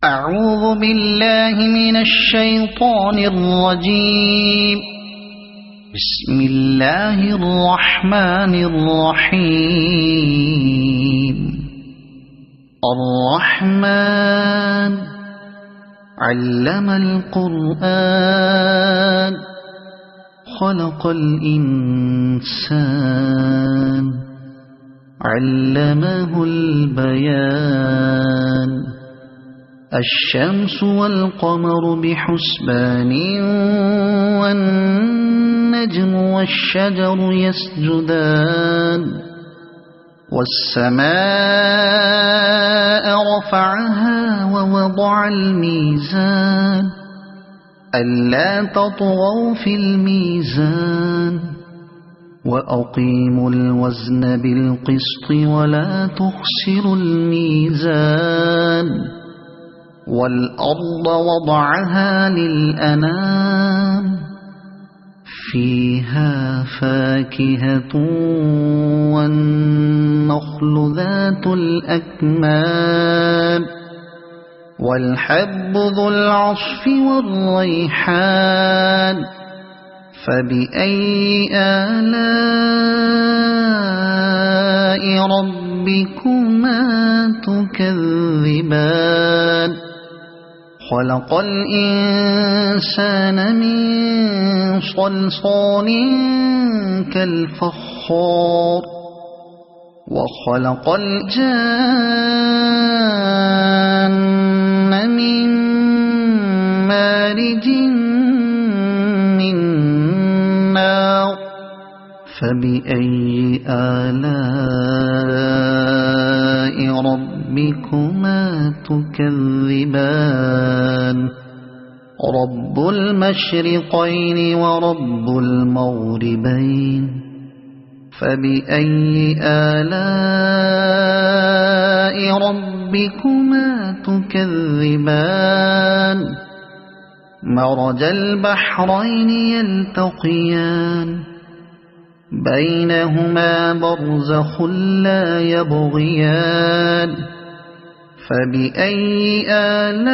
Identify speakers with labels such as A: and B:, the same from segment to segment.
A: أعوذ بالله من الشيطان الرجيم. بسم الله الرحمن الرحيم. الرحمن علم القرآن خلق الإنسان علمه البيان. الشمس والقمر بحسبان والنجم والشجر يسجدان. والسماء رفعها ووضع الميزان ألا تطغوا في الميزان وأقيموا الوزن بالقسط ولا تخسروا الميزان. والأرض وضعها للأنام فيها فاكهة والنخل ذات الأكمام والحب ذو العصف والريحان. فبأي آلاء ربكما تكذبان. خلق الإنسان من صلصال كالفخار وخلق الجان من مارج من نار. فبأي آلاء ربكما تكذبان. رب المشرقين ورب المغربين. فبأي آلاء ربكما تكذبان. مرج البحرين يلتقيان بينهما برزخ لا يبغيان. فبأي آلاء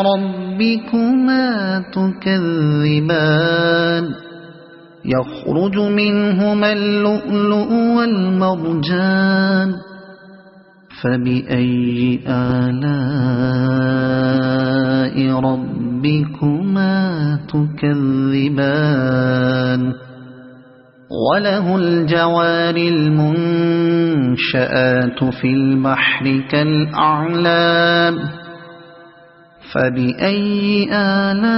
A: ربكما تكذبان. يخرج منهما اللؤلؤ والمرجان. فبأي آلاء ربكما تكذبان. وله الجوار المنشآت في البحر كالأعلام. فبأي آلاء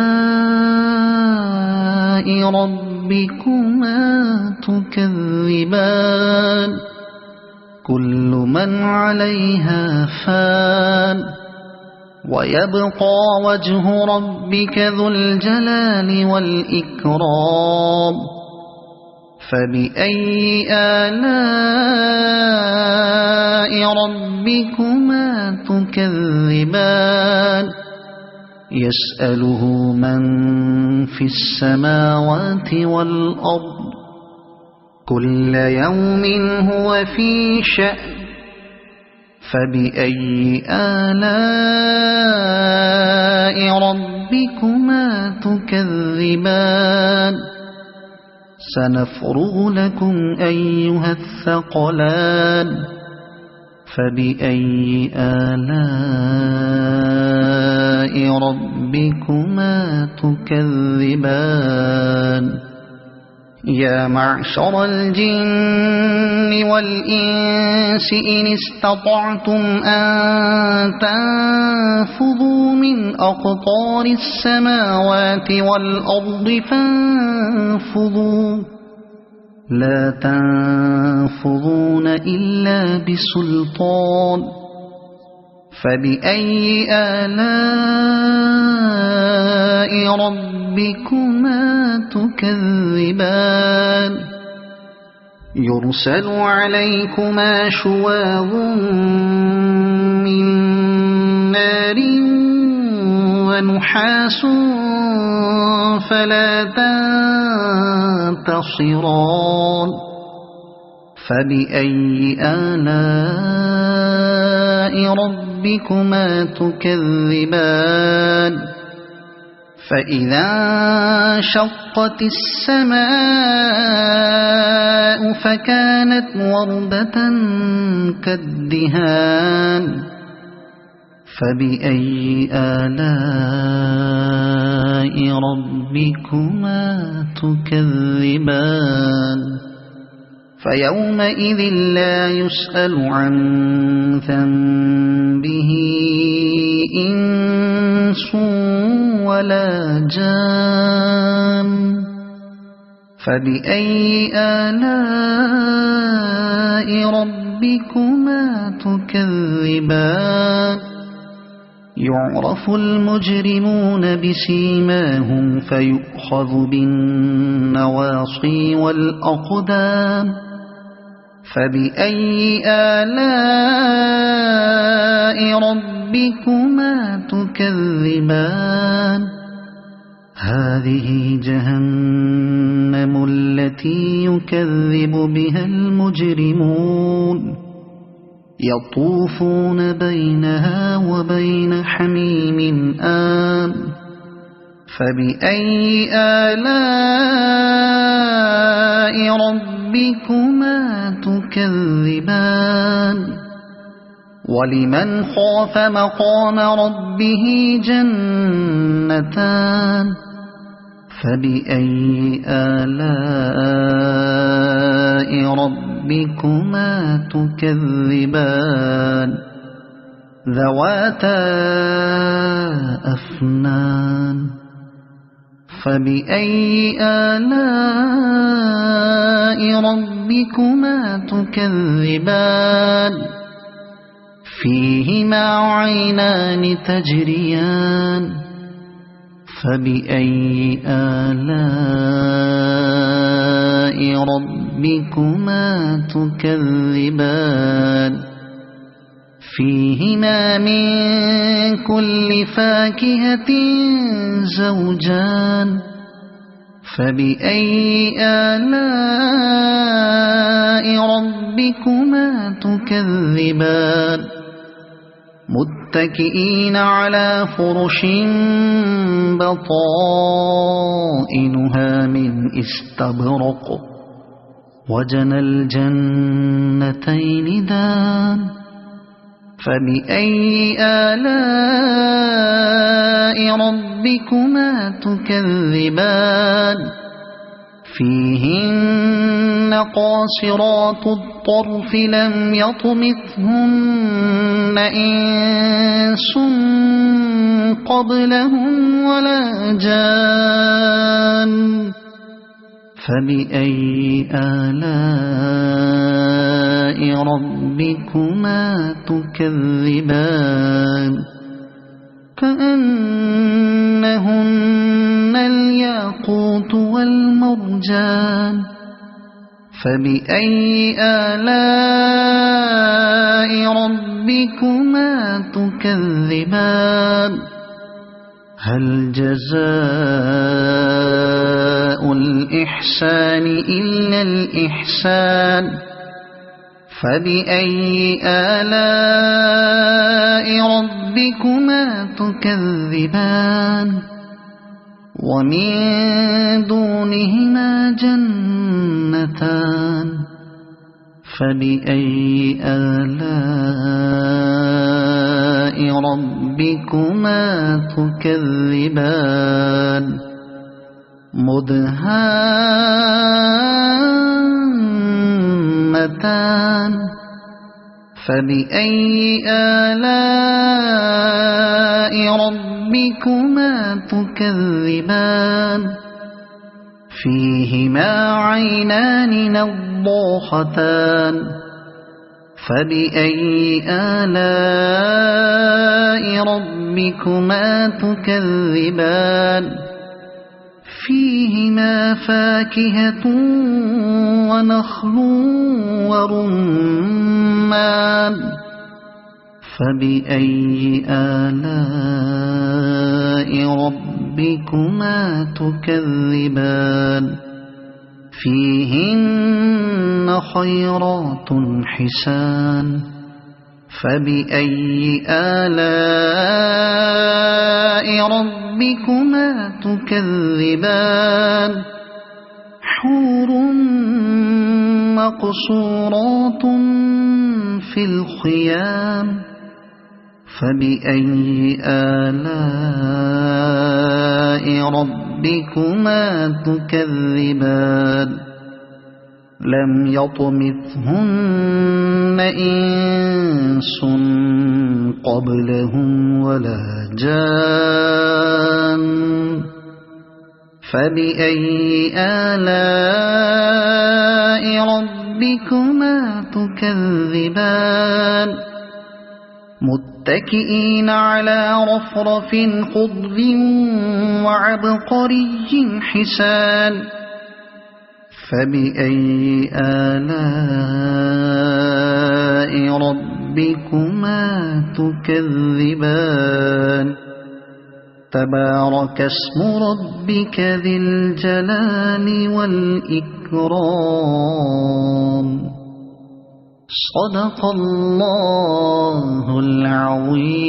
A: ربكما تكذبان. كل من عليها فان ويبقى وجه ربك ذو الجلال والإكرام. فبأي آلاء ربكما تكذبان. يسأله من في السماوات والأرض كل يوم هو في شأن. فبأي آلاء ربكما تكذبان. سنفرغ لكم أيها الثقلان. فبأي آلاء ربكما تكذبان. يا معشر الجن والإنس إن استطعتم أن تنفذوا من أقطار السماوات والأرض فانفذوا لا تنفذون إلا بسلطان. فبأي آلاء ربكما تكذبان. يرسل عليكما شواظ من نار ونحاس فلا تنتصران. فبأي آلاء ربكما تكذبان فإذا انشقت السماء فكانت وردة كالدهان فبأي آلاء ربكما تكذبان فيومئذ لا يسأل عن ذنبه إنس ولا جان فبأي آلاء ربكما تكذبان يعرف المجرمون بسيماهم فيؤخذ بالنواصي والأقدام فبأي آلاء ربكما تكذبان هذه جهنم التي يكذب بها المجرمون يطوفون بينها وبين حميم آن فبأي آلاء ربكما تكذبان ولمن خاف مقام ربه جنتان فبأي آلاء ربكما تكذبان ذواتا أفنان فبأي آلاء ربكما تكذبان فيهما عينان تجريان فبأي آلاء ربكما تكذبان فيهما من كل فاكهة زوجان فبأي آلاء ربكما تكذبان متكئين على فرش بطائنها من استبرق وجنى الجنتين دان فبأي آلاء ربكما تكذبان فيهن قاصرات الطرف لم يطمثهن إنس قبلهم ولا جان فبأي آلاء ربكما تكذبان كأنهن الياقوت والمرجان فبأي آلاء ربكما تكذبان هل جزاء الإحسان إلا الإحسان فبأي آلاء ربكما تكذبان ومن دونهما جنتان فبأي آلاء ربكما تكذبان مدهامتان فبأي آلاء ربكما تكذبان فيهما عينان نضاختان فبأي آلاء ربكما تكذبان فيهما فاكهة ونخل ورمان فبأي آلاء ربكما تكذبان فيهن خيرات حسان فبأي آلاء ربكما تكذبان حور مقصورات في الخيام فبأي آلاء ربكما تكذبان لم يطمثهن إنس قبلهم ولا جان فبأي آلاء ربكما تكذبان متكئين على رفرف خضر وعبقري حسان فبأي آلاء ربكما تكذبان تبارك اسم ربك ذي الجلال والإكرام صدق الله العظيم.